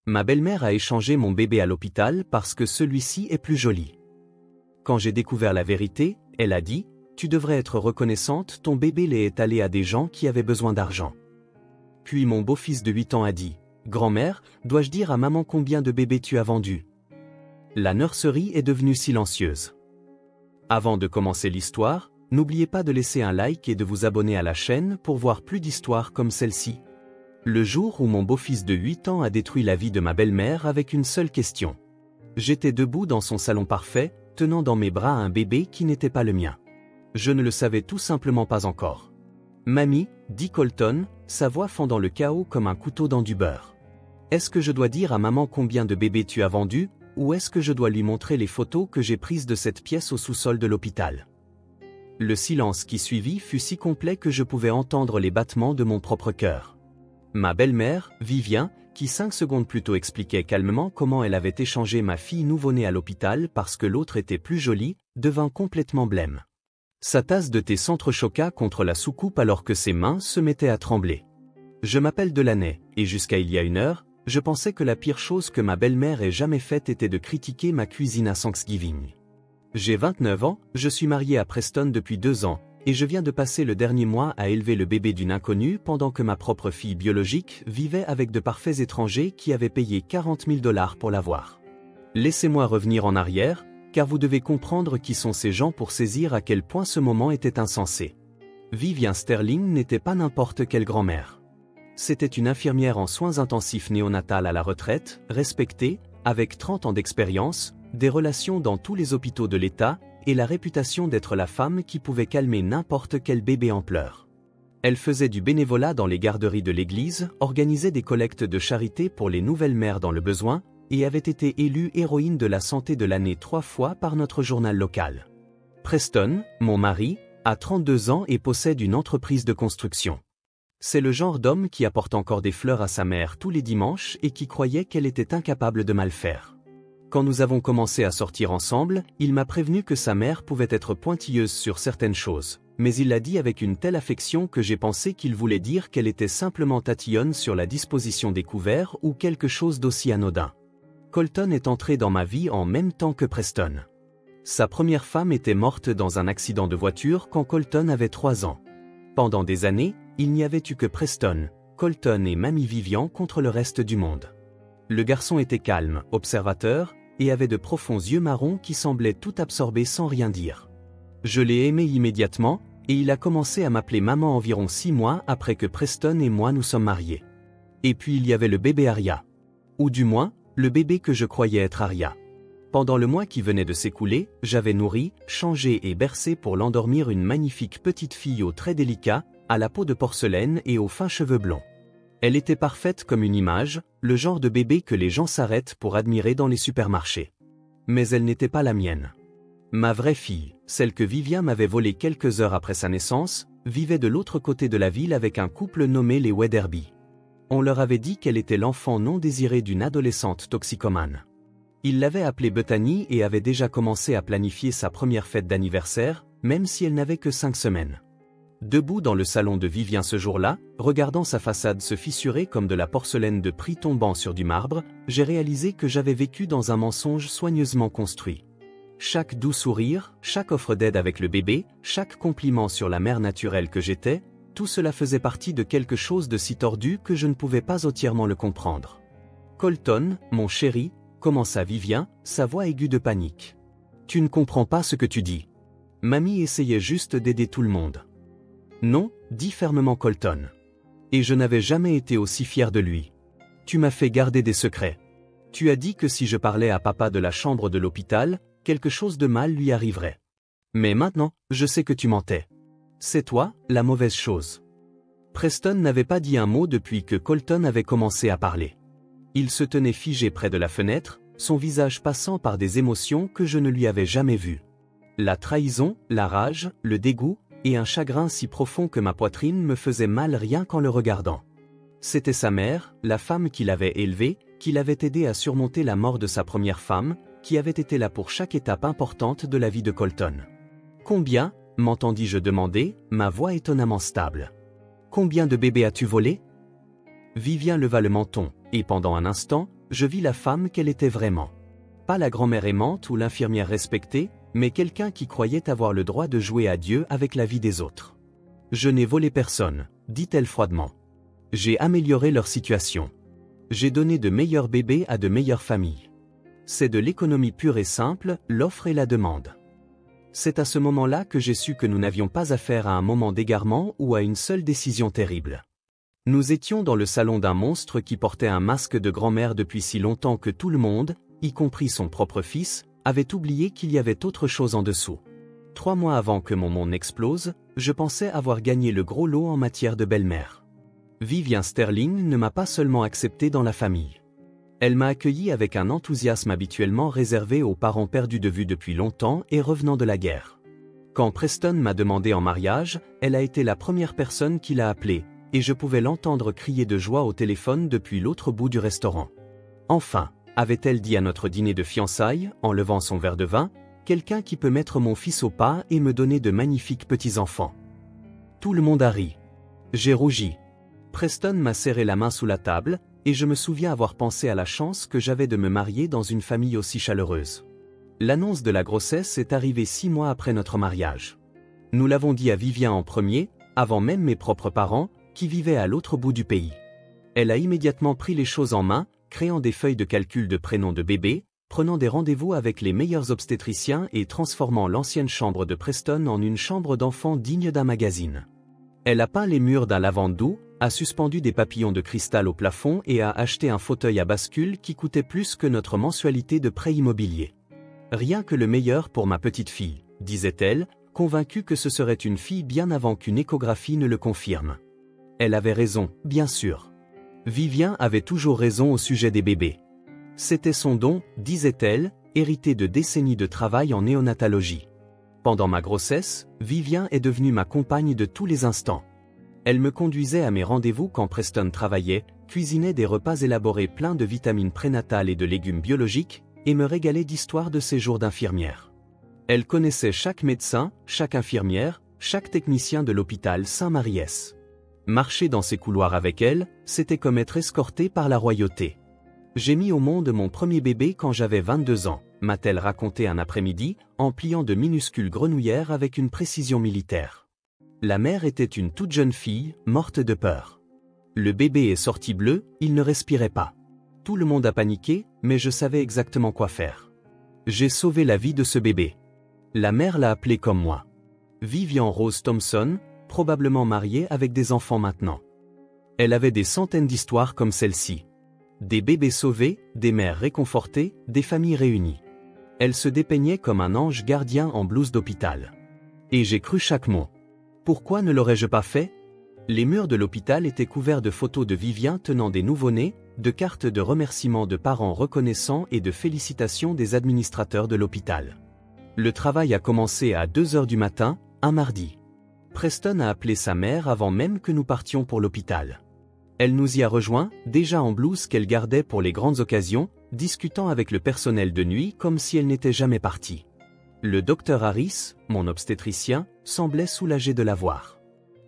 Ma belle-mère a échangé mon bébé à l'hôpital parce que celui-ci est plus joli. Quand j'ai découvert la vérité, elle a dit, tu devrais être reconnaissante, ton bébé est allé à des gens qui avaient besoin d'argent. Puis mon beau-fils de 8 ans a dit, grand-mère, dois-je dire à maman combien de bébés tu as vendus? La nurserie est devenue silencieuse. Avant de commencer l'histoire, n'oubliez pas de laisser un like et de vous abonner à la chaîne pour voir plus d'histoires comme celle-ci. Le jour où mon beau-fils de 8 ans a détruit la vie de ma belle-mère avec une seule question. J'étais debout dans son salon parfait, tenant dans mes bras un bébé qui n'était pas le mien. Je ne le savais tout simplement pas encore. Mamie, dit Colton, sa voix fendant le chaos comme un couteau dans du beurre. Est-ce que je dois dire à maman combien de bébés tu as vendus, ou est-ce que je dois lui montrer les photos que j'ai prises de cette pièce au sous-sol de l'hôpital? Le silence qui suivit fut si complet que je pouvais entendre les battements de mon propre cœur. Ma belle-mère, Vivien, qui 5 secondes plus tôt expliquait calmement comment elle avait échangé ma fille nouveau-née à l'hôpital parce que l'autre était plus jolie, devint complètement blême. Sa tasse de thé s'entrechoqua contre la soucoupe alors que ses mains se mettaient à trembler. Je m'appelle Delaney, et jusqu'à il y a 1 heure, je pensais que la pire chose que ma belle-mère ait jamais faite était de critiquer ma cuisine à Thanksgiving. J'ai 29 ans, je suis marié à Preston depuis 2 ans, et je viens de passer le dernier mois à élever le bébé d'une inconnue pendant que ma propre fille biologique vivait avec de parfaits étrangers qui avaient payé 40 000 $ pour l'avoir. Laissez-moi revenir en arrière, car vous devez comprendre qui sont ces gens pour saisir à quel point ce moment était insensé. Vivien Sterling n'était pas n'importe quelle grand-mère. C'était une infirmière en soins intensifs néonatales à la retraite, respectée, avec 30 ans d'expérience, des relations dans tous les hôpitaux de l'État, et la réputation d'être la femme qui pouvait calmer n'importe quel bébé en pleurs. Elle faisait du bénévolat dans les garderies de l'église, organisait des collectes de charité pour les nouvelles mères dans le besoin, et avait été élue héroïne de la santé de l'année 3 fois par notre journal local. Preston, mon mari, a 32 ans et possède une entreprise de construction. C'est le genre d'homme qui apporte encore des fleurs à sa mère tous les dimanches et qui croyait qu'elle était incapable de mal faire. Quand nous avons commencé à sortir ensemble, il m'a prévenu que sa mère pouvait être pointilleuse sur certaines choses, mais il l'a dit avec une telle affection que j'ai pensé qu'il voulait dire qu'elle était simplement tatillonne sur la disposition des couverts ou quelque chose d'aussi anodin. Colton est entré dans ma vie en même temps que Preston. Sa première femme était morte dans un accident de voiture quand Colton avait 3 ans. Pendant des années, il n'y avait eu que Preston, Colton et Mamie Vivien contre le reste du monde. Le garçon était calme, observateur, et avait de profonds yeux marrons qui semblaient tout absorber sans rien dire. Je l'ai aimé immédiatement, et il a commencé à m'appeler maman environ 6 mois après que Preston et moi nous sommes mariés. Et puis il y avait le bébé Aria. Ou du moins, le bébé que je croyais être Aria. Pendant le mois qui venait de s'écouler, j'avais nourri, changé et bercé pour l'endormir une magnifique petite fille aux traits délicats, à la peau de porcelaine et aux fins cheveux blonds. Elle était parfaite comme une image, le genre de bébé que les gens s'arrêtent pour admirer dans les supermarchés. Mais elle n'était pas la mienne. Ma vraie fille, celle que Vivien m'avait volée quelques heures après sa naissance, vivait de l'autre côté de la ville avec un couple nommé les Wetherby. On leur avait dit qu'elle était l'enfant non désiré d'une adolescente toxicomane. Ils l'avaient appelée Bethany et avaient déjà commencé à planifier sa première fête d'anniversaire, même si elle n'avait que 5 semaines. Debout dans le salon de Vivien ce jour-là, regardant sa façade se fissurer comme de la porcelaine de prix tombant sur du marbre, j'ai réalisé que j'avais vécu dans un mensonge soigneusement construit. Chaque doux sourire, chaque offre d'aide avec le bébé, chaque compliment sur la mère naturelle que j'étais, tout cela faisait partie de quelque chose de si tordu que je ne pouvais pas entièrement le comprendre. Colton, mon chéri, commença Vivien, sa voix aiguë de panique. Tu ne comprends pas ce que tu dis. Mamie essayait juste d'aider tout le monde. Non, dit fermement Colton. Et je n'avais jamais été aussi fier de lui. Tu m'as fait garder des secrets. Tu as dit que si je parlais à papa de la chambre de l'hôpital, quelque chose de mal lui arriverait. Mais maintenant, je sais que tu mentais. C'est toi, la mauvaise chose. Preston n'avait pas dit un mot depuis que Colton avait commencé à parler. Il se tenait figé près de la fenêtre, son visage passant par des émotions que je ne lui avais jamais vues. La trahison, la rage, le dégoût, et un chagrin si profond que ma poitrine me faisait mal rien qu'en le regardant. C'était sa mère, la femme qui l'avait élevé, qui l'avait aidé à surmonter la mort de sa première femme, qui avait été là pour chaque étape importante de la vie de Colton. Combien, m'entendis-je demander, ma voix étonnamment stable. Combien de bébés as-tu volé? Vivien leva le menton, Et pendant un instant, je vis la femme qu'elle était vraiment. Pas la grand-mère aimante ou l'infirmière respectée, mais quelqu'un qui croyait avoir le droit de jouer à Dieu avec la vie des autres. Je n'ai volé personne, dit-elle froidement. J'ai amélioré leur situation. J'ai donné de meilleurs bébés à de meilleures familles. C'est de l'économie pure et simple, l'offre et la demande. C'est à ce moment-là que j'ai su que nous n'avions pas affaire à un moment d'égarement ou à une seule décision terrible. Nous étions dans le salon d'un monstre qui portait un masque de grand-mère depuis si longtemps que tout le monde, y compris son propre fils, avait oublié qu'il y avait autre chose en dessous. 3 mois avant que mon monde n'explose, je pensais avoir gagné le gros lot en matière de belle-mère. Vivian Sterling ne m'a pas seulement accepté dans la famille. Elle m'a accueilli avec un enthousiasme habituellement réservé aux parents perdus de vue depuis longtemps et revenant de la guerre. Quand Preston m'a demandé en mariage, elle a été la première personne qui l'a appelé, et je pouvais l'entendre crier de joie au téléphone depuis l'autre bout du restaurant. Enfin, avait-elle dit à notre dîner de fiançailles, en levant son verre de vin, quelqu'un qui peut mettre mon fils au pas et me donner de magnifiques petits-enfants. Tout le monde a ri. J'ai rougi. Preston m'a serré la main sous la table, et je me souviens avoir pensé à la chance que j'avais de me marier dans une famille aussi chaleureuse. L'annonce de la grossesse est arrivée 6 mois après notre mariage. Nous l'avons dit à Vivian en premier, avant même mes propres parents, qui vivaient à l'autre bout du pays. Elle a immédiatement pris les choses en main, créant des feuilles de calcul de prénoms de bébé, prenant des rendez-vous avec les meilleurs obstétriciens et transformant l'ancienne chambre de Preston en une chambre d'enfant digne d'un magazine. Elle a peint les murs d'un lavande doux, a suspendu des papillons de cristal au plafond et a acheté un fauteuil à bascule qui coûtait plus que notre mensualité de prêt immobilier. Rien que le meilleur pour ma petite fille, disait-elle, convaincue que ce serait une fille bien avant qu'une échographie ne le confirme. Elle avait raison, bien sûr. Vivian avait toujours raison au sujet des bébés. C'était son don, disait-elle, hérité de décennies de travail en néonatologie. Pendant ma grossesse, Vivian est devenue ma compagne de tous les instants. Elle me conduisait à mes rendez-vous quand Preston travaillait, cuisinait des repas élaborés pleins de vitamines prénatales et de légumes biologiques, et me régalait d'histoires de ses jours d'infirmière. Elle connaissait chaque médecin, chaque infirmière, chaque technicien de l'hôpital Saint-Maries. Marcher dans ces couloirs avec elle, c'était comme être escorté par la royauté. J'ai mis au monde mon premier bébé quand j'avais 22 ans, m'a-t-elle raconté un après-midi, en pliant de minuscules grenouillères avec une précision militaire. La mère était une toute jeune fille, morte de peur. Le bébé est sorti bleu, il ne respirait pas. Tout le monde a paniqué, mais je savais exactement quoi faire. J'ai sauvé la vie de ce bébé. La mère l'a appelé comme moi. Vivian Rose Thompson, probablement mariée avec des enfants maintenant. Elle avait des centaines d'histoires comme celle-ci. Des bébés sauvés, des mères réconfortées, des familles réunies. Elle se dépeignait comme un ange gardien en blouse d'hôpital. Et j'ai cru chaque mot. Pourquoi ne l'aurais-je pas fait? Les murs de l'hôpital étaient couverts de photos de Vivian tenant des nouveau-nés, de cartes de remerciements de parents reconnaissants et de félicitations des administrateurs de l'hôpital. Le travail a commencé à 2 heures du matin, un mardi. Preston a appelé sa mère avant même que nous partions pour l'hôpital. Elle nous y a rejoints, déjà en blouse qu'elle gardait pour les grandes occasions, discutant avec le personnel de nuit comme si elle n'était jamais partie. Le docteur Harris, mon obstétricien, semblait soulagé de la voir.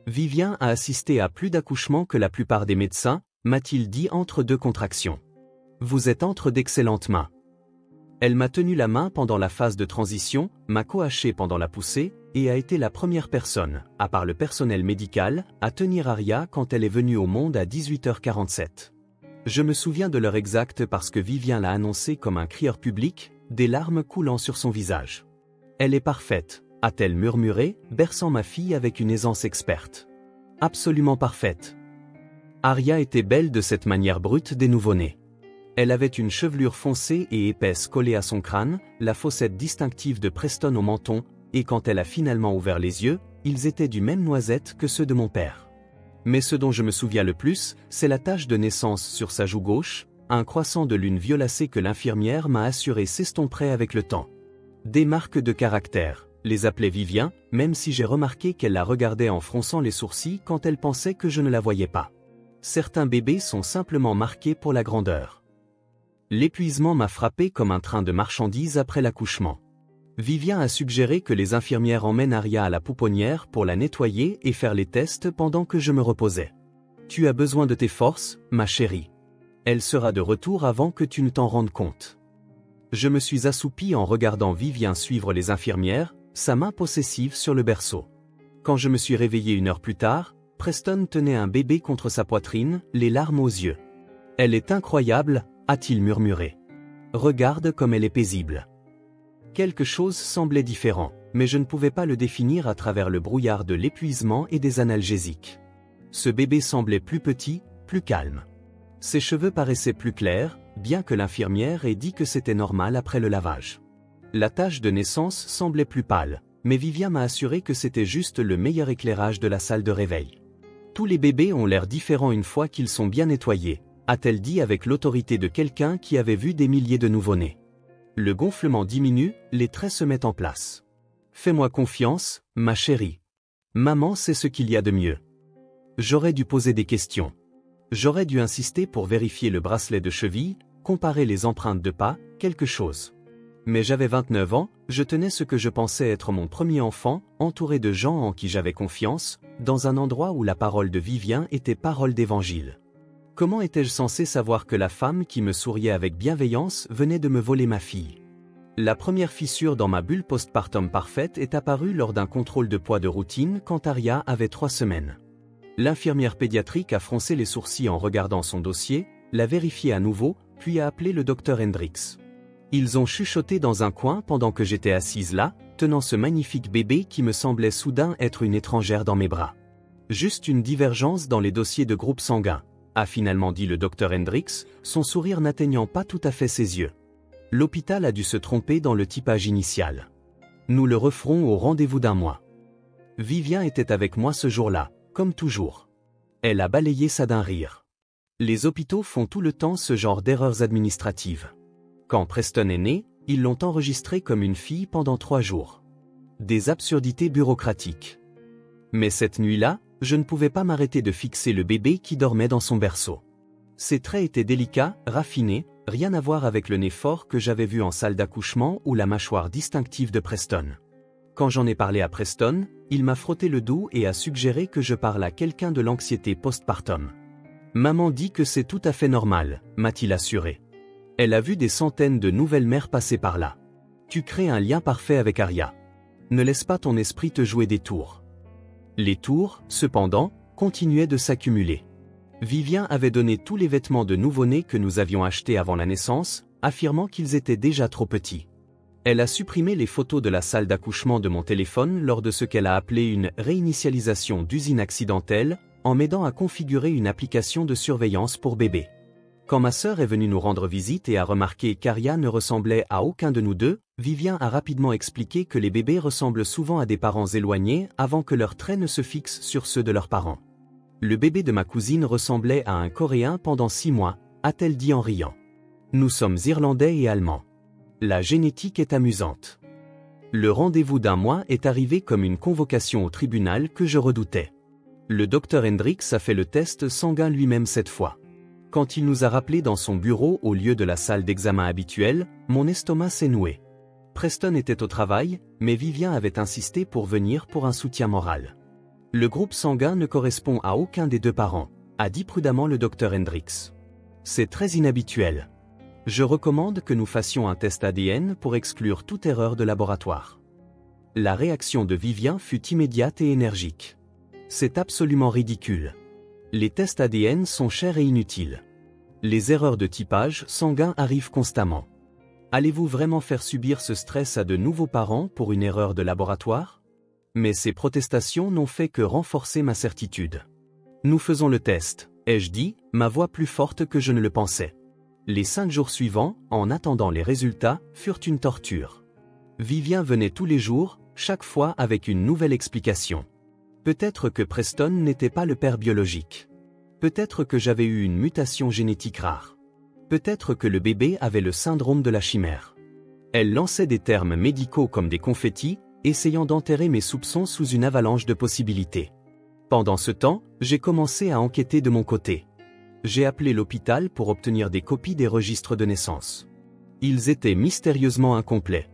Vivian a assisté à plus d'accouchements que la plupart des médecins, m'a-t-il dit entre 2 contractions. Vous êtes entre d'excellentes mains. Elle m'a tenu la main pendant la phase de transition, m'a coaché pendant la poussée, et a été la première personne, à part le personnel médical, à tenir Aria quand elle est venue au monde à 18h47. Je me souviens de l'heure exacte parce que Vivian l'a annoncé comme un crieur public, des larmes coulant sur son visage. Elle est parfaite, a-t-elle murmuré, berçant ma fille avec une aisance experte. Absolument parfaite. Aria était belle de cette manière brute des nouveau-nés. Elle avait une chevelure foncée et épaisse collée à son crâne, la fossette distinctive de Preston au menton, et quand elle a finalement ouvert les yeux, ils étaient du même noisette que ceux de mon père. Mais ce dont je me souviens le plus, c'est la tache de naissance sur sa joue gauche, un croissant de lune violacé que l'infirmière m'a assuré s'estomperait avec le temps. Des marques de caractère, les appelait Vivian, même si j'ai remarqué qu'elle la regardait en fronçant les sourcils quand elle pensait que je ne la voyais pas. Certains bébés sont simplement marqués pour la grandeur. L'épuisement m'a frappé comme un train de marchandises après l'accouchement. Vivian a suggéré que les infirmières emmènent Aria à la pouponnière pour la nettoyer et faire les tests pendant que je me reposais. Tu as besoin de tes forces, ma chérie. Elle sera de retour avant que tu ne t'en rendes compte. Je me suis assoupi en regardant Vivien suivre les infirmières, sa main possessive sur le berceau. Quand je me suis réveillé 1 heure plus tard, Preston tenait un bébé contre sa poitrine, les larmes aux yeux. « Elle est incroyable », a-t-il murmuré. « Regarde comme elle est paisible. » Quelque chose semblait différent, mais je ne pouvais pas le définir à travers le brouillard de l'épuisement et des analgésiques. Ce bébé semblait plus petit, plus calme. Ses cheveux paraissaient plus clairs, bien que l'infirmière ait dit que c'était normal après le lavage. La tache de naissance semblait plus pâle, mais Vivien m'a assuré que c'était juste le meilleur éclairage de la salle de réveil. Tous les bébés ont l'air différents une fois qu'ils sont bien nettoyés, a-t-elle dit avec l'autorité de quelqu'un qui avait vu des milliers de nouveau-nés. Le gonflement diminue, les traits se mettent en place. Fais-moi confiance, ma chérie. Maman sait ce qu'il y a de mieux. J'aurais dû poser des questions. J'aurais dû insister pour vérifier le bracelet de cheville, comparer les empreintes de pas, quelque chose. Mais j'avais 29 ans, je tenais ce que je pensais être mon premier enfant, entouré de gens en qui j'avais confiance, dans un endroit où la parole de Vivien était parole d'évangile. Comment étais-je censé savoir que la femme qui me souriait avec bienveillance venait de me voler ma fille? La première fissure dans ma bulle postpartum parfaite est apparue lors d'un contrôle de poids de routine quand Aria avait 3 semaines. L'infirmière pédiatrique a froncé les sourcils en regardant son dossier, l'a vérifié à nouveau, puis a appelé le docteur Hendricks. Ils ont chuchoté dans un coin pendant que j'étais assise là, tenant ce magnifique bébé qui me semblait soudain être une étrangère dans mes bras. Juste une divergence dans les dossiers de groupe sanguin, a finalement dit le docteur Hendricks, son sourire n'atteignant pas tout à fait ses yeux. L'hôpital a dû se tromper dans le typage initial. Nous le referons au rendez-vous d'1 mois. Vivien était avec moi ce jour-là, comme toujours. Elle a balayé ça d'un rire. Les hôpitaux font tout le temps ce genre d'erreurs administratives. Quand Preston est né, ils l'ont enregistré comme une fille pendant 3 jours. Des absurdités bureaucratiques. Mais cette nuit-là, je ne pouvais pas m'arrêter de fixer le bébé qui dormait dans son berceau. Ses traits étaient délicats, raffinés, rien à voir avec le nez fort que j'avais vu en salle d'accouchement ou la mâchoire distinctive de Preston. Quand j'en ai parlé à Preston, il m'a frotté le dos et a suggéré que je parle à quelqu'un de l'anxiété postpartum. Maman dit que c'est tout à fait normal, m'a-t-il assuré. Elle a vu des centaines de nouvelles mères passer par là. Tu crées un lien parfait avec Aria. Ne laisse pas ton esprit te jouer des tours. Les tours, cependant, continuaient de s'accumuler. Vivien avait donné tous les vêtements de nouveau-né que nous avions achetés avant la naissance, affirmant qu'ils étaient déjà trop petits. Elle a supprimé les photos de la salle d'accouchement de mon téléphone lors de ce qu'elle a appelé une réinitialisation d'usine accidentelle, en m'aidant à configurer une application de surveillance pour bébé. Quand ma sœur est venue nous rendre visite et a remarqué qu'Aria ne ressemblait à aucun de nous deux, Vivien a rapidement expliqué que les bébés ressemblent souvent à des parents éloignés avant que leurs traits ne se fixent sur ceux de leurs parents. Le bébé de ma cousine ressemblait à un Coréen pendant 6 mois, a-t-elle dit en riant. Nous sommes Irlandais et Allemands. La génétique est amusante. Le rendez-vous d'1 mois est arrivé comme une convocation au tribunal que je redoutais. Le docteur Hendricks a fait le test sanguin lui-même cette fois. Quand il nous a rappelés dans son bureau au lieu de la salle d'examen habituelle, mon estomac s'est noué. Preston était au travail, mais Vivien avait insisté pour venir pour un soutien moral. Le groupe sanguin ne correspond à aucun des 2 parents, a dit prudemment le docteur Hendricks. C'est très inhabituel. Je recommande que nous fassions un test ADN pour exclure toute erreur de laboratoire. La réaction de Vivien fut immédiate et énergique. C'est absolument ridicule. Les tests ADN sont chers et inutiles. Les erreurs de typage sanguin arrivent constamment. Allez-vous vraiment faire subir ce stress à de nouveaux parents pour une erreur de laboratoire? Mais ces protestations n'ont fait que renforcer ma certitude. Nous faisons le test, ai-je dit, ma voix plus forte que je ne le pensais. Les 5 jours suivants, en attendant les résultats, furent une torture. Vivien venait tous les jours, chaque fois avec une nouvelle explication. Peut-être que Preston n'était pas le père biologique. Peut-être que j'avais eu une mutation génétique rare. Peut-être que le bébé avait le syndrome de la chimère. Elle lançait des termes médicaux comme des confettis, essayant d'enterrer mes soupçons sous une avalanche de possibilités. Pendant ce temps, j'ai commencé à enquêter de mon côté. J'ai appelé l'hôpital pour obtenir des copies des registres de naissance. Ils étaient mystérieusement incomplets.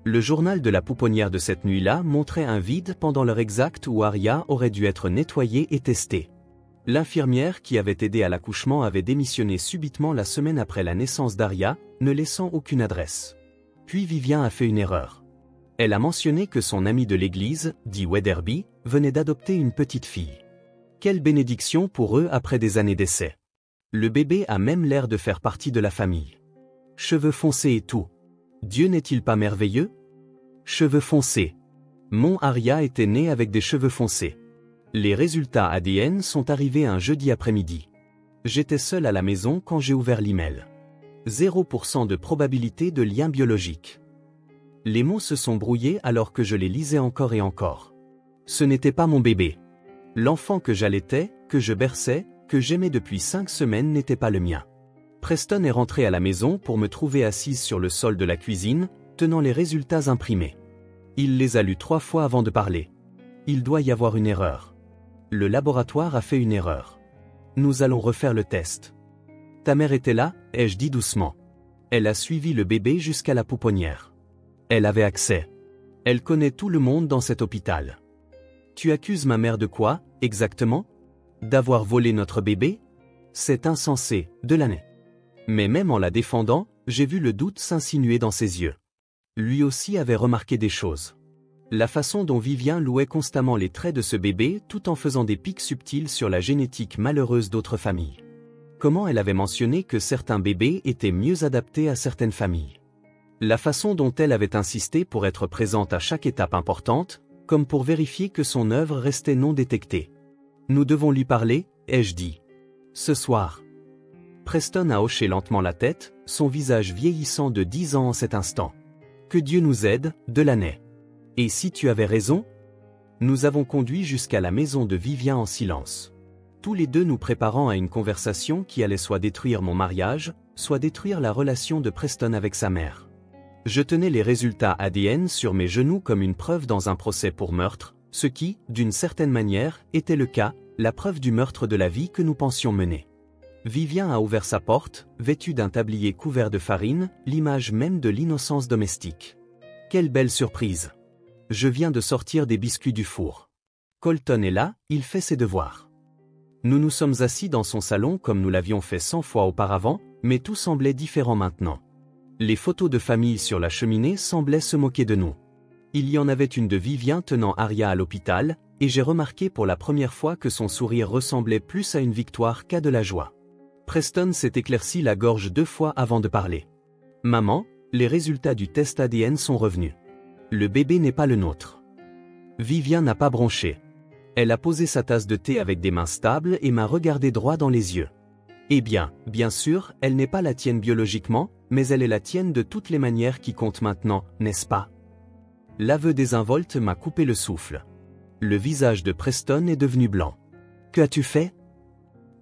Le journal de la pouponnière de cette nuit-là montrait un vide pendant l'heure exacte où Aria aurait dû être nettoyée et testée. L'infirmière qui avait aidé à l'accouchement avait démissionné subitement la semaine après la naissance d'Aria, ne laissant aucune adresse. Puis Vivien a fait une erreur. Elle a mentionné que son ami de l'église, dit Wetherby, venait d'adopter une petite fille. Quelle bénédiction pour eux après des années d'essai. Le bébé a même l'air de faire partie de la famille. Cheveux foncés et tout. Dieu n'est-il pas merveilleux? Cheveux foncés. Mon Aria était né avec des cheveux foncés. Les résultats ADN sont arrivés un jeudi après-midi. J'étais seul à la maison quand j'ai ouvert l'email. 0% de probabilité de lien biologique. Les mots se sont brouillés alors que je les lisais encore et encore. Ce n'était pas mon bébé. L'enfant que j'allaitais, que je berçais, que j'aimais depuis 5 semaines n'était pas le mien. Preston est rentré à la maison pour me trouver assise sur le sol de la cuisine, tenant les résultats imprimés. Il les a lus 3 fois avant de parler. Il doit y avoir une erreur. Le laboratoire a fait une erreur. Nous allons refaire le test. Ta mère était là, ai-je dit doucement. Elle a suivi le bébé jusqu'à la pouponnière. Elle avait accès. Elle connaît tout le monde dans cet hôpital. Tu accuses ma mère de quoi, exactement? D'avoir volé notre bébé? C'est insensé, Delaney. Mais même en la défendant, j'ai vu le doute s'insinuer dans ses yeux. Lui aussi avait remarqué des choses. La façon dont Vivien louait constamment les traits de ce bébé tout en faisant des pics subtils sur la génétique malheureuse d'autres familles. Comment elle avait mentionné que certains bébés étaient mieux adaptés à certaines familles. La façon dont elle avait insisté pour être présente à chaque étape importante, comme pour vérifier que son œuvre restait non détectée. Nous devons lui parler, ai-je dit. Ce soir. Preston a hoché lentement la tête, son visage vieillissant de 10 ans en cet instant. Que Dieu nous aide, Delaney. Et si tu avais raison? Nous avons conduit jusqu'à la maison de Vivien en silence. Tous les deux nous préparant à une conversation qui allait soit détruire mon mariage, soit détruire la relation de Preston avec sa mère. Je tenais les résultats ADN sur mes genoux comme une preuve dans un procès pour meurtre, ce qui, d'une certaine manière, était le cas, la preuve du meurtre de la vie que nous pensions mener. Vivien a ouvert sa porte, vêtu d'un tablier couvert de farine, l'image même de l'innocence domestique. Quelle belle surprise! Je viens de sortir des biscuits du four. Colton est là, il fait ses devoirs. Nous nous sommes assis dans son salon comme nous l'avions fait 100 fois auparavant, mais tout semblait différent maintenant. Les photos de famille sur la cheminée semblaient se moquer de nous. Il y en avait une de Vivien tenant Aria à l'hôpital, et j'ai remarqué pour la première fois que son sourire ressemblait plus à une victoire qu'à de la joie. Preston s'est éclairci la gorge 2 fois avant de parler. Maman, les résultats du test ADN sont revenus. Le bébé n'est pas le nôtre. Vivien n'a pas bronché. Elle a posé sa tasse de thé avec des mains stables et m'a regardé droit dans les yeux. Eh bien sûr, elle n'est pas la tienne biologiquement, mais elle est la tienne de toutes les manières qui comptent maintenant, n'est-ce pas? L'aveu désinvolte m'a coupé le souffle. Le visage de Preston est devenu blanc. Que as-tu fait?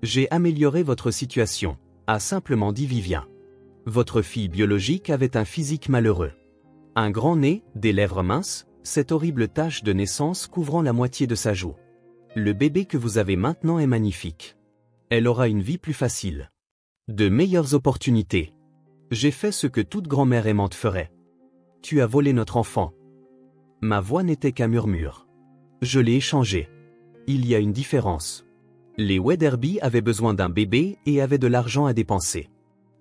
J'ai amélioré votre situation, a simplement dit Vivien. Votre fille biologique avait un physique malheureux. Un grand nez, des lèvres minces, cette horrible tache de naissance couvrant la moitié de sa joue. Le bébé que vous avez maintenant est magnifique. Elle aura une vie plus facile. De meilleures opportunités. J'ai fait ce que toute grand-mère aimante ferait. Tu as volé notre enfant. Ma voix n'était qu'un murmure. Je l'ai échangé. Il y a une différence. Les Wetherby avaient besoin d'un bébé et avaient de l'argent à dépenser.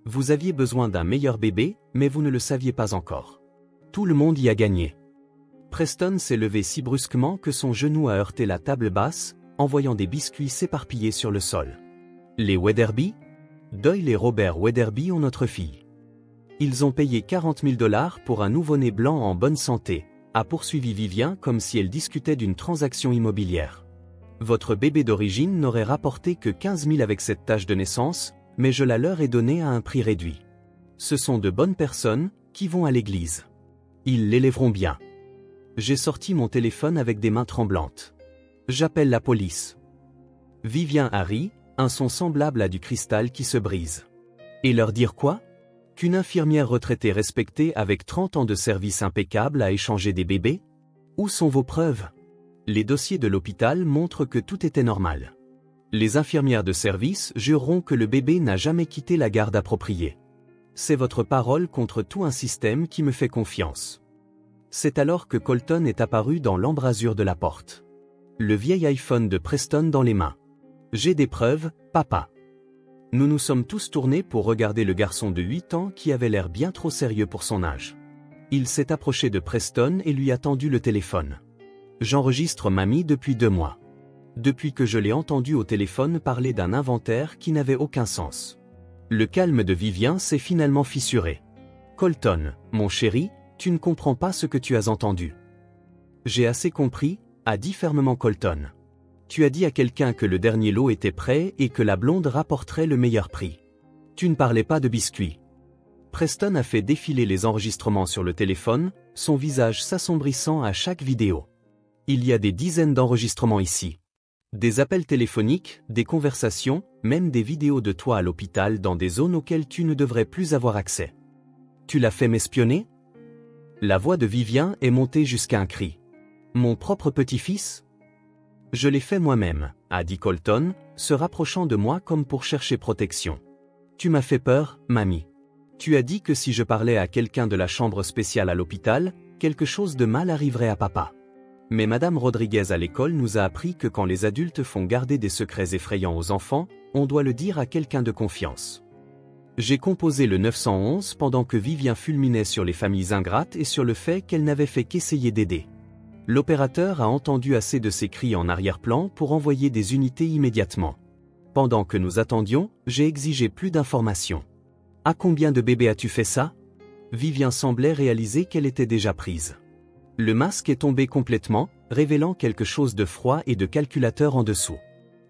Vous aviez besoin d'un meilleur bébé, mais vous ne le saviez pas encore. Tout le monde y a gagné. Preston s'est levé si brusquement que son genou a heurté la table basse, envoyant des biscuits s'éparpiller sur le sol. Les Wetherby? Doyle et Robert Wetherby ont notre fille. Ils ont payé 40 000 $ pour un nouveau-né blanc en bonne santé, a poursuivi Vivien comme si elle discutait d'une transaction immobilière. Votre bébé d'origine n'aurait rapporté que 15 000 avec cette tâche de naissance, mais je la leur ai donnée à un prix réduit. Ce sont de bonnes personnes, qui vont à l'église. Ils l'élèveront bien. J'ai sorti mon téléphone avec des mains tremblantes. J'appelle la police. Vivien a ri, un son semblable à du cristal qui se brise. Et leur dire quoi? Qu'une infirmière retraitée respectée avec 30 ans de service impeccable a échangé des bébés? Où sont vos preuves? Les dossiers de l'hôpital montrent que tout était normal. Les infirmières de service jureront que le bébé n'a jamais quitté la garde appropriée. C'est votre parole contre tout un système qui me fait confiance. C'est alors que Colton est apparu dans l'embrasure de la porte. Le vieil iPhone de Preston dans les mains. J'ai des preuves, papa. Nous nous sommes tous tournés pour regarder le garçon de 8 ans qui avait l'air bien trop sérieux pour son âge. Il s'est approché de Preston et lui a tendu le téléphone. J'enregistre mamie depuis 2 mois. Depuis que je l'ai entendu au téléphone parler d'un inventaire qui n'avait aucun sens. Le calme de Vivien s'est finalement fissuré. Colton, mon chéri, tu ne comprends pas ce que tu as entendu. J'ai assez compris, a dit fermement Colton. Tu as dit à quelqu'un que le dernier lot était prêt et que la blonde rapporterait le meilleur prix. Tu ne parlais pas de biscuits. Preston a fait défiler les enregistrements sur le téléphone, son visage s'assombrissant à chaque vidéo. Il y a des dizaines d'enregistrements ici. Des appels téléphoniques, des conversations, même des vidéos de toi à l'hôpital dans des zones auxquelles tu ne devrais plus avoir accès. Tu l'as fait m'espionner ? La voix de Vivien est montée jusqu'à un cri. Mon propre petit-fils ? Je l'ai fait moi-même, a dit Colton, se rapprochant de moi comme pour chercher protection. Tu m'as fait peur, mamie. Tu as dit que si je parlais à quelqu'un de la chambre spéciale à l'hôpital, quelque chose de mal arriverait à papa. Mais Madame Rodriguez à l'école nous a appris que quand les adultes font garder des secrets effrayants aux enfants, on doit le dire à quelqu'un de confiance. J'ai composé le 911 pendant que Vivien fulminait sur les familles ingrates et sur le fait qu'elles n'avaient fait qu'essayer d'aider. L'opérateur a entendu assez de ces cris en arrière-plan pour envoyer des unités immédiatement. Pendant que nous attendions, j'ai exigé plus d'informations. À combien de bébés as-tu fait ça ? Vivien semblait réaliser qu'elle était déjà prise. Le masque est tombé complètement, révélant quelque chose de froid et de calculateur en dessous.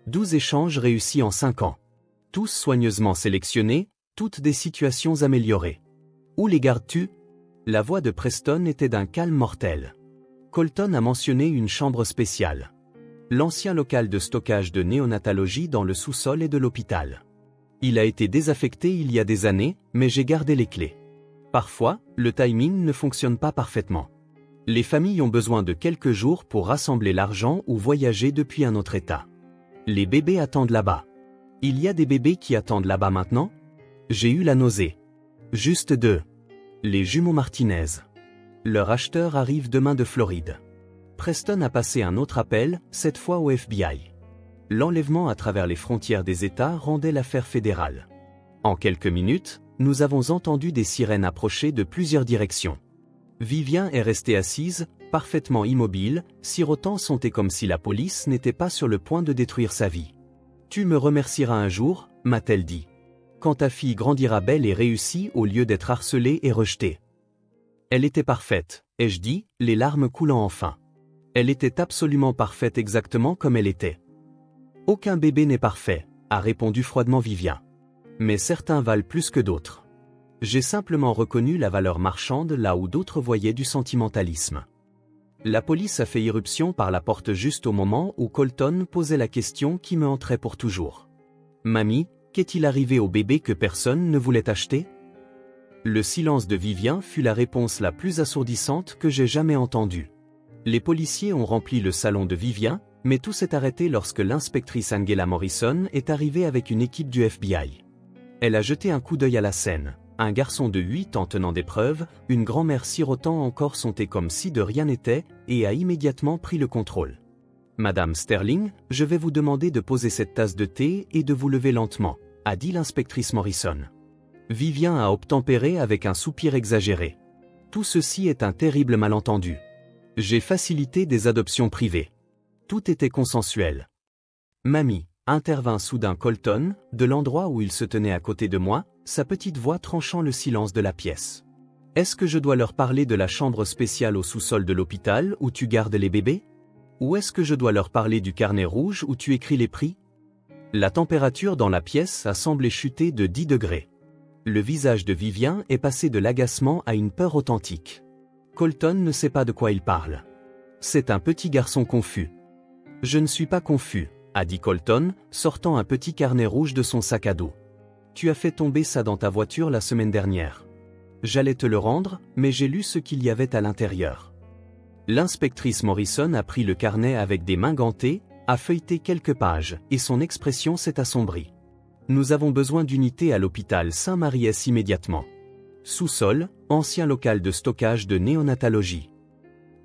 12 échanges réussis en 5 ans. Tous soigneusement sélectionnés, toutes des situations améliorées. Où les gardes-tu ? La voix de Preston était d'un calme mortel. Colton a mentionné une chambre spéciale. L'ancien local de stockage de néonatologie dans le sous-sol et de l'hôpital. Il a été désaffecté il y a des années, mais j'ai gardé les clés. Parfois, le timing ne fonctionne pas parfaitement. Les familles ont besoin de quelques jours pour rassembler l'argent ou voyager depuis un autre état. Les bébés attendent là-bas. Il y a des bébés qui attendent là-bas maintenant ? J'ai eu la nausée. Juste 2. Les jumeaux Martinez. Leur acheteur arrive demain de Floride. Preston a passé un autre appel, cette fois au FBI. L'enlèvement à travers les frontières des États rendait l'affaire fédérale. En quelques minutes, nous avons entendu des sirènes approcher de plusieurs directions. Vivien est restée assise, parfaitement immobile, sirotant son thé comme si la police n'était pas sur le point de détruire sa vie. « Tu me remercieras un jour », m'a-t-elle dit. « Quand ta fille grandira belle et réussie au lieu d'être harcelée et rejetée. » Elle était parfaite, ai-je dit, les larmes coulant enfin. Elle était absolument parfaite exactement comme elle était. Aucun bébé n'est parfait, a répondu froidement Vivien. Mais certains valent plus que d'autres. J'ai simplement reconnu la valeur marchande là où d'autres voyaient du sentimentalisme. La police a fait irruption par la porte juste au moment où Colton posait la question qui me hanterait pour toujours. Mamie, qu'est-il arrivé au bébé que personne ne voulait acheter ? Le silence de Vivien fut la réponse la plus assourdissante que j'ai jamais entendue. Les policiers ont rempli le salon de Vivien, mais tout s'est arrêté lorsque l'inspectrice Angela Morrison est arrivée avec une équipe du FBI. Elle a jeté un coup d'œil à la scène. Un garçon de 8 ans tenant des preuves, une grand-mère sirotant encore son thé comme si de rien n'était, et a immédiatement pris le contrôle. « Madame Sterling, je vais vous demander de poser cette tasse de thé et de vous lever lentement », a dit l'inspectrice Morrison. Vivien a obtempéré avec un soupir exagéré. Tout ceci est un terrible malentendu. J'ai facilité des adoptions privées. Tout était consensuel. Mamie, intervint soudain Colton, de l'endroit où il se tenait à côté de moi, sa petite voix tranchant le silence de la pièce. Est-ce que je dois leur parler de la chambre spéciale au sous-sol de l'hôpital où tu gardes les bébés ? Ou est-ce que je dois leur parler du carnet rouge où tu écris les prix ? La température dans la pièce a semblé chuter de 10 degrés. Le visage de Vivien est passé de l'agacement à une peur authentique. Colton ne sait pas de quoi il parle. C'est un petit garçon confus. Je ne suis pas confus, a dit Colton, sortant un petit carnet rouge de son sac à dos. Tu as fait tomber ça dans ta voiture la semaine dernière. J'allais te le rendre, mais j'ai lu ce qu'il y avait à l'intérieur. L'inspectrice Morrison a pris le carnet avec des mains gantées, a feuilleté quelques pages, et son expression s'est assombrie. Nous avons besoin d'unités à l'hôpital Saint-Marie-S immédiatement. Sous-sol, ancien local de stockage de néonatologie.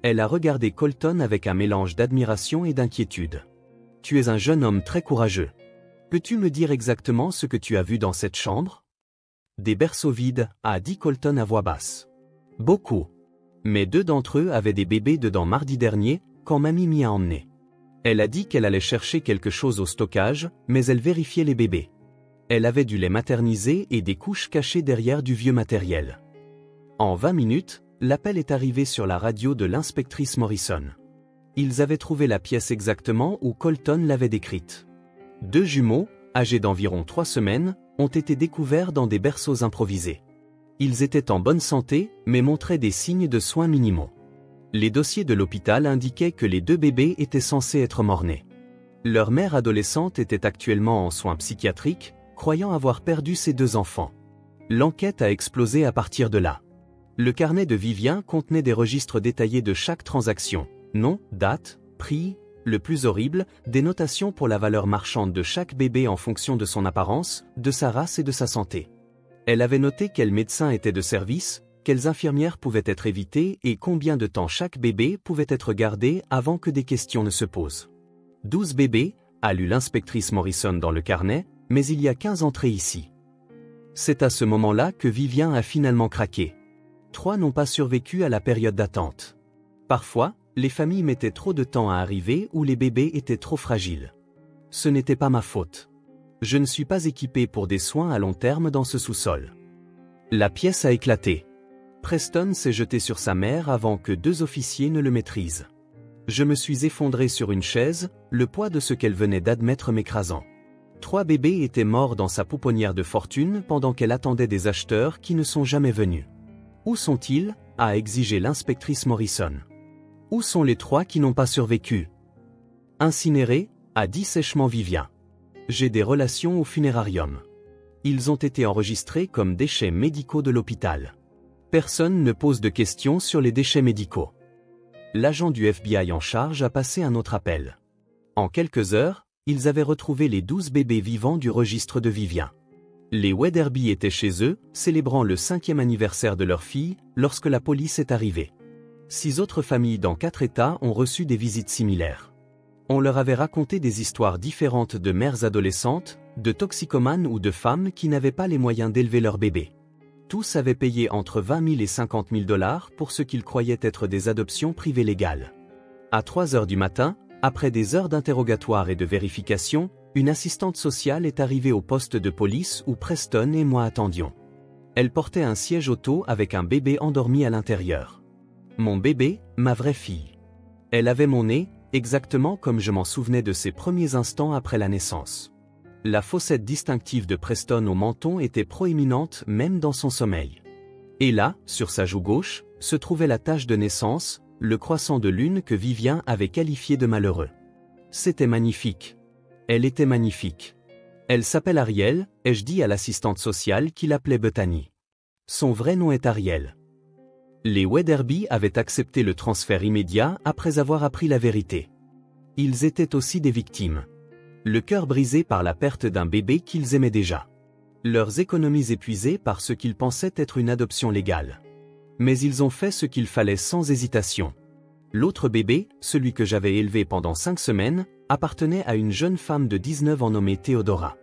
Elle a regardé Colton avec un mélange d'admiration et d'inquiétude. Tu es un jeune homme très courageux. Peux-tu me dire exactement ce que tu as vu dans cette chambre? Des berceaux vides, a dit Colton à voix basse. Beaucoup. Mais 2 d'entre eux avaient des bébés dedans mardi dernier, quand mamie m'y a emmené. Elle a dit qu'elle allait chercher quelque chose au stockage, mais elle vérifiait les bébés. Elle avait du lait maternisé et des couches cachées derrière du vieux matériel. En 20 minutes, l'appel est arrivé sur la radio de l'inspectrice Morrison. Ils avaient trouvé la pièce exactement où Colton l'avait décrite. 2 jumeaux, âgés d'environ 3 semaines, ont été découverts dans des berceaux improvisés. Ils étaient en bonne santé, mais montraient des signes de soins minimaux. Les dossiers de l'hôpital indiquaient que les 2 bébés étaient censés être mort-nés. Leur mère adolescente était actuellement en soins psychiatriques, croyant avoir perdu ses 2 enfants. L'enquête a explosé à partir de là. Le carnet de Vivien contenait des registres détaillés de chaque transaction, nom, date, prix, le plus horrible, des notations pour la valeur marchande de chaque bébé en fonction de son apparence, de sa race et de sa santé. Elle avait noté quels médecins étaient de service, quelles infirmières pouvaient être évitées et combien de temps chaque bébé pouvait être gardé avant que des questions ne se posent. 12 bébés, a lu l'inspectrice Morrison dans le carnet, mais il y a 15 entrées ici. C'est à ce moment-là que Vivien a finalement craqué. 3 n'ont pas survécu à la période d'attente. Parfois, les familles mettaient trop de temps à arriver ou les bébés étaient trop fragiles. Ce n'était pas ma faute. Je ne suis pas équipé pour des soins à long terme dans ce sous-sol. La pièce a éclaté. Preston s'est jeté sur sa mère avant que 2 officiers ne le maîtrisent. Je me suis effondré sur une chaise, le poids de ce qu'elle venait d'admettre m'écrasant. 3 bébés étaient morts dans sa pouponnière de fortune pendant qu'elle attendait des acheteurs qui ne sont jamais venus. Où sont-ils? A exigé l'inspectrice Morrison. Où sont les 3 qui n'ont pas survécu? Incinérés, a dit sèchement Vivien. J'ai des relations au funérarium. Ils ont été enregistrés comme déchets médicaux de l'hôpital. Personne ne pose de questions sur les déchets médicaux. L'agent du FBI en charge a passé un autre appel. En quelques heures, ils avaient retrouvé les 12 bébés vivants du registre de Vivien. Les Wetherby étaient chez eux, célébrant le 5e anniversaire de leur fille, lorsque la police est arrivée. 6 autres familles dans 4 États ont reçu des visites similaires. On leur avait raconté des histoires différentes de mères adolescentes, de toxicomanes ou de femmes qui n'avaient pas les moyens d'élever leur bébé. Tous avaient payé entre 20 000 et 50 000 $ pour ce qu'ils croyaient être des adoptions privées légales. À 3 heures du matin, après des heures d'interrogatoire et de vérification, une assistante sociale est arrivée au poste de police où Preston et moi attendions. Elle portait un siège auto avec un bébé endormi à l'intérieur. Mon bébé, ma vraie fille. Elle avait mon nez, exactement comme je m'en souvenais de ses premiers instants après la naissance. La fossette distinctive de Preston au menton était proéminente même dans son sommeil. Et là, sur sa joue gauche, se trouvait la tache de naissance, le croissant de lune que Vivien avait qualifié de malheureux. C'était magnifique. Elle était magnifique. Elle s'appelle Ariel, ai-je dit à l'assistante sociale qui l'appelait Bethany. Son vrai nom est Ariel. Les Wetherby avaient accepté le transfert immédiat après avoir appris la vérité. Ils étaient aussi des victimes. Le cœur brisé par la perte d'un bébé qu'ils aimaient déjà. Leurs économies épuisées par ce qu'ils pensaient être une adoption légale. Mais ils ont fait ce qu'il fallait sans hésitation. L'autre bébé, celui que j'avais élevé pendant 5 semaines, appartenait à une jeune femme de 19 ans nommée Theodora.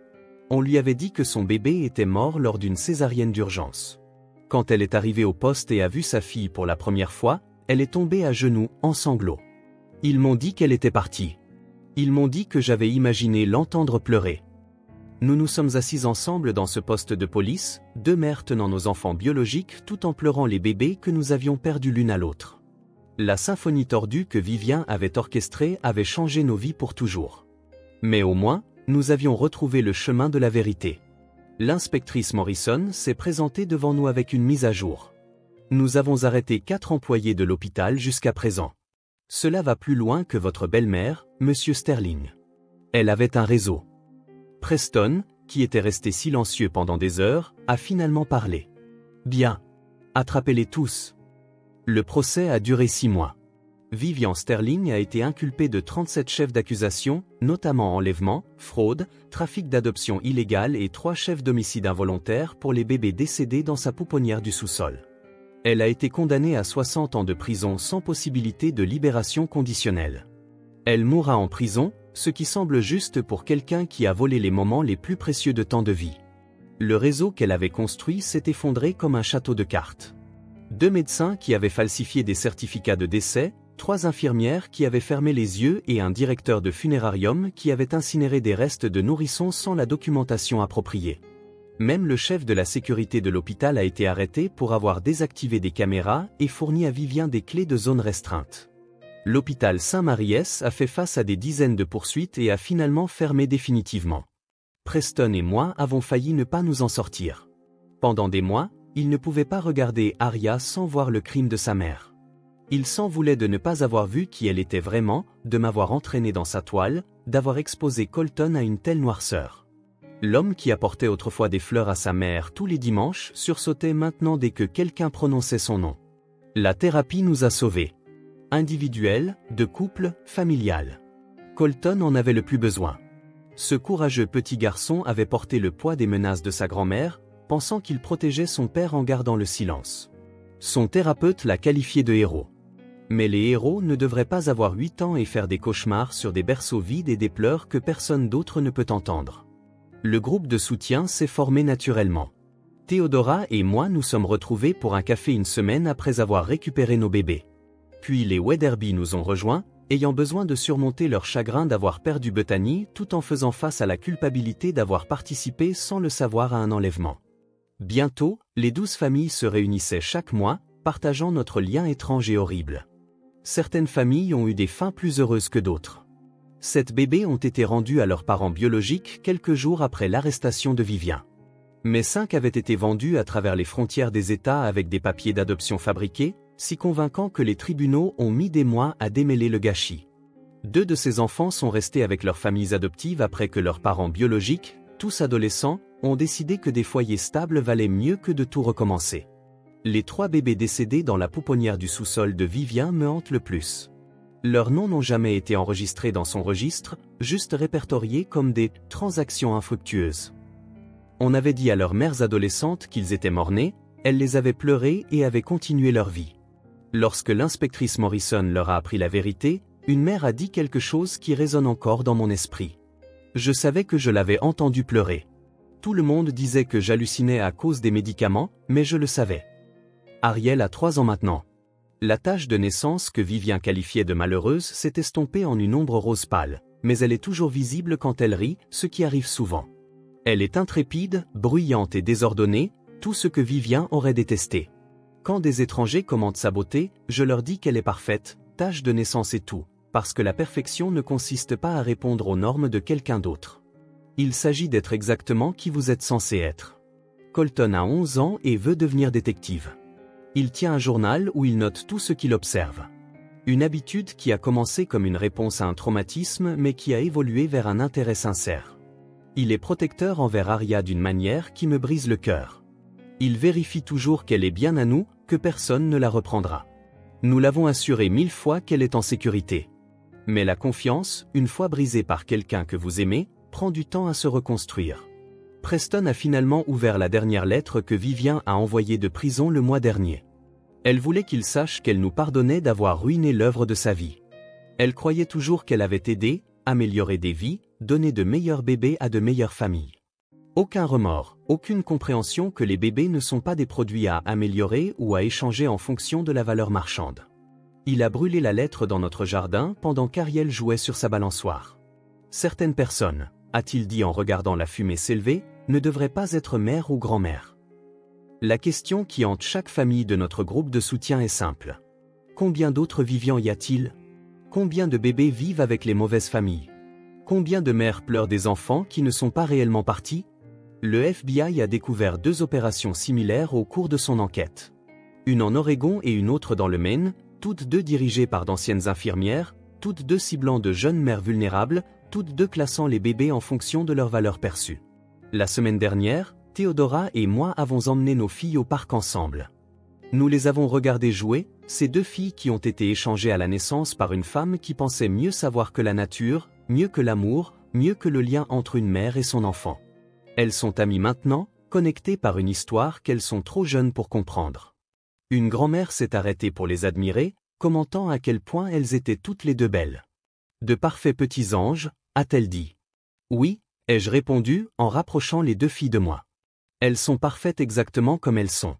On lui avait dit que son bébé était mort lors d'une césarienne d'urgence. Quand elle est arrivée au poste et a vu sa fille pour la première fois, elle est tombée à genoux, en sanglots. Ils m'ont dit qu'elle était partie. Ils m'ont dit que j'avais imaginé l'entendre pleurer. Nous nous sommes assis ensemble dans ce poste de police, 2 mères tenant nos enfants biologiques tout en pleurant les bébés que nous avions perdus l'une à l'autre. La symphonie tordue que Vivien avait orchestrée avait changé nos vies pour toujours. Mais au moins, nous avions retrouvé le chemin de la vérité. L'inspectrice Morrison s'est présentée devant nous avec une mise à jour. Nous avons arrêté 4 employés de l'hôpital jusqu'à présent. Cela va plus loin que votre belle-mère, Monsieur Sterling. Elle avait un réseau. Preston, qui était resté silencieux pendant des heures, a finalement parlé. Bien. Attrapez-les tous. Le procès a duré 6 mois. Vivian Sterling a été inculpé de 37 chefs d'accusation, notamment enlèvement, fraude, trafic d'adoption illégale et 3 chefs d'homicide involontaire pour les bébés décédés dans sa pouponnière du sous-sol. Elle a été condamnée à 60 ans de prison sans possibilité de libération conditionnelle. Elle mourra en prison, Ce qui semble juste pour quelqu'un qui a volé les moments les plus précieux de tant de vie. Le réseau qu'elle avait construit s'est effondré comme un château de cartes. 2 médecins qui avaient falsifié des certificats de décès, 3 infirmières qui avaient fermé les yeux et un directeur de funérarium qui avait incinéré des restes de nourrissons sans la documentation appropriée. Même le chef de la sécurité de l'hôpital a été arrêté pour avoir désactivé des caméras et fourni à Vivien des clés de zone restreinte. L'hôpital Saint-Maries a fait face à des dizaines de poursuites et a finalement fermé définitivement. Preston et moi avons failli ne pas nous en sortir. Pendant des mois, il ne pouvait pas regarder Aria sans voir le crime de sa mère. Il s'en voulait de ne pas avoir vu qui elle était vraiment, de m'avoir entraîné dans sa toile, d'avoir exposé Colton à une telle noirceur. L'homme qui apportait autrefois des fleurs à sa mère tous les dimanches sursautait maintenant dès que quelqu'un prononçait son nom. La thérapie nous a sauvés. Individuelle, de couple, familiale. Colton en avait le plus besoin. Ce courageux petit garçon avait porté le poids des menaces de sa grand-mère, pensant qu'il protégeait son père en gardant le silence. Son thérapeute l'a qualifié de héros. Mais les héros ne devraient pas avoir 8 ans et faire des cauchemars sur des berceaux vides et des pleurs que personne d'autre ne peut entendre. Le groupe de soutien s'est formé naturellement. Théodora et moi nous sommes retrouvés pour un café une semaine après avoir récupéré nos bébés. Puis les Wetherby nous ont rejoints, ayant besoin de surmonter leur chagrin d'avoir perdu Bethany tout en faisant face à la culpabilité d'avoir participé sans le savoir à un enlèvement. Bientôt, les 12 familles se réunissaient chaque mois, partageant notre lien étrange et horrible. Certaines familles ont eu des fins plus heureuses que d'autres. 7 bébés ont été rendus à leurs parents biologiques quelques jours après l'arrestation de Vivien. Mais 5 avaient été vendus à travers les frontières des États avec des papiers d'adoption fabriqués, si convaincants que les tribunaux ont mis des mois à démêler le gâchis. 2 de ces enfants sont restés avec leurs familles adoptives après que leurs parents biologiques, tous adolescents, ont décidé que des foyers stables valaient mieux que de tout recommencer. Les 3 bébés décédés dans la pouponnière du sous-sol de Vivien me hantent le plus. Leurs noms n'ont jamais été enregistrés dans son registre, juste répertoriés comme des « transactions infructueuses ». On avait dit à leurs mères adolescentes qu'ils étaient morts-nés, elles les avaient pleurés et avaient continué leur vie. Lorsque l'inspectrice Morrison leur a appris la vérité, une mère a dit quelque chose qui résonne encore dans mon esprit. Je savais que je l'avais entendu pleurer. Tout le monde disait que j'hallucinais à cause des médicaments, mais je le savais. Ariel a 3 ans maintenant. La tache de naissance que Vivien qualifiait de malheureuse s'est estompée en une ombre rose pâle, mais elle est toujours visible quand elle rit, ce qui arrive souvent. Elle est intrépide, bruyante et désordonnée, tout ce que Vivien aurait détesté. Quand des étrangers commentent sa beauté, je leur dis qu'elle est parfaite, tache de naissance et tout, parce que la perfection ne consiste pas à répondre aux normes de quelqu'un d'autre. Il s'agit d'être exactement qui vous êtes censé être. Colton a 11 ans et veut devenir détective. Il tient un journal où il note tout ce qu'il observe. Une habitude qui a commencé comme une réponse à un traumatisme mais qui a évolué vers un intérêt sincère. Il est protecteur envers Aria d'une manière qui me brise le cœur. Il vérifie toujours qu'elle est bien à nous, que personne ne la reprendra. Nous l'avons assuré 1000 fois qu'elle est en sécurité. Mais la confiance, une fois brisée par quelqu'un que vous aimez, prend du temps à se reconstruire. Preston a finalement ouvert la dernière lettre que Vivien a envoyée de prison le mois dernier. Elle voulait qu'il sache qu'elle nous pardonnait d'avoir ruiné l'œuvre de sa vie. Elle croyait toujours qu'elle avait aidé, amélioré des vies, donné de meilleurs bébés à de meilleures familles. Aucun remords, aucune compréhension que les bébés ne sont pas des produits à améliorer ou à échanger en fonction de la valeur marchande. Il a brûlé la lettre dans notre jardin pendant qu'Ariel jouait sur sa balançoire. Certaines personnes, a-t-il dit en regardant la fumée s'élever, ne devraient pas être mère ou grand-mère. La question qui hante chaque famille de notre groupe de soutien est simple. Combien d'autres Vivian y a-t-il? Combien de bébés vivent avec les mauvaises familles? Combien de mères pleurent des enfants qui ne sont pas réellement partis? Le FBI a découvert 2 opérations similaires au cours de son enquête. Une en Oregon et une autre dans le Maine, toutes 2 dirigées par d'anciennes infirmières, toutes 2 ciblant de jeunes mères vulnérables, toutes 2 classant les bébés en fonction de leur valeur perçue. La semaine dernière, Théodora et moi avons emmené nos filles au parc ensemble. Nous les avons regardées jouer, ces 2 filles qui ont été échangées à la naissance par une femme qui pensait mieux savoir que la nature, mieux que l'amour, mieux que le lien entre une mère et son enfant. Elles sont amies maintenant, connectées par une histoire qu'elles sont trop jeunes pour comprendre. Une grand-mère s'est arrêtée pour les admirer, commentant à quel point elles étaient toutes les 2 belles. De parfaits petits anges, a-t-elle dit. Oui, ai-je répondu en rapprochant les 2 filles de moi. Elles sont parfaites exactement comme elles sont.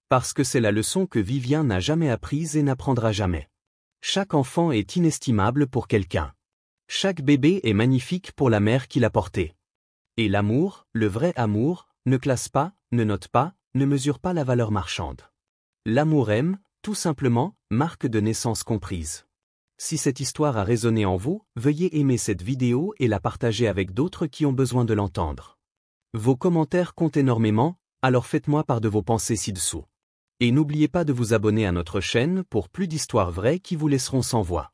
Parce que c'est la leçon que Vivien n'a jamais apprise et n'apprendra jamais. Chaque enfant est inestimable pour quelqu'un. Chaque bébé est magnifique pour la mère qui l'a porté. Et l'amour, le vrai amour, ne classe pas, ne note pas, ne mesure pas la valeur marchande. L'amour aime, tout simplement, marque de naissance comprise. Si cette histoire a résonné en vous, veuillez aimer cette vidéo et la partager avec d'autres qui ont besoin de l'entendre. Vos commentaires comptent énormément, alors faites-moi part de vos pensées ci-dessous. Et n'oubliez pas de vous abonner à notre chaîne pour plus d'histoires vraies qui vous laisseront sans voix.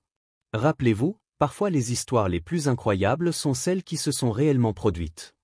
Rappelez-vous, parfois les histoires les plus incroyables sont celles qui se sont réellement produites.